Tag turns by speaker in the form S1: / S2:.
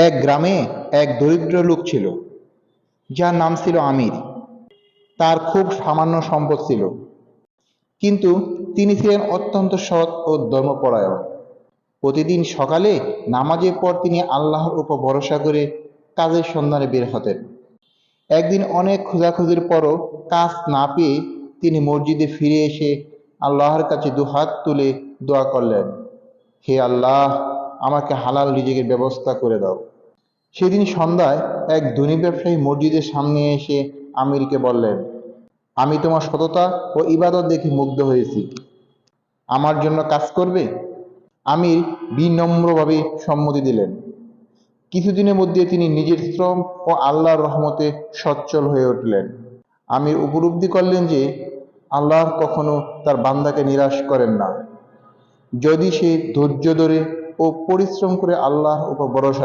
S1: এক গ্রামে এক দরিদ্র লোক ছিল, যার নাম ছিল আমির। তার খুব সামান্য সম্পদ ছিল, কিন্তু তিনি ছিলেন অত্যন্ত সৎ ও ধর্মপরায়ণ। প্রতিদিন সকালে নামাজের পর তিনি আল্লাহর উপর ভরসা করে কাজের সন্ধানে বের হতেন। একদিন অনেক খোঁজাখুঁজির পরও কাজ না পেয়ে তিনি মসজিদে ফিরে এসে আল্লাহর কাছে দুহাত তুলে দোয়া করলেন, হে আল্লাহ, আমাকে হালাল রিজিকের ব্যবস্থা করে দাও। সেদিন সন্ধ্যায় এক ধনী ব্যবসায়ী মসজিদের সামনে এসে আমিরকে বললেন, আমি তোমার সততা ও ইবাদত দেখে মুগ্ধ হয়েছি, আমার জন্য কাজ করবে? আমির বিনম্রভাবে সম্মতি দিলেন। কিছুদিনের মধ্যে তিনি নিজের শ্রম ও আল্লাহর রহমতে সচ্ছল হয়ে উঠলেন। আমির উপলব্ধি করলেন যে আল্লাহ কখনো তার বান্দাকে নিরাশ করেন না, যদি সে ধৈর্য ধরে ও পরিশ্রম করে আল্লাহর উপর ভরসা রাখে।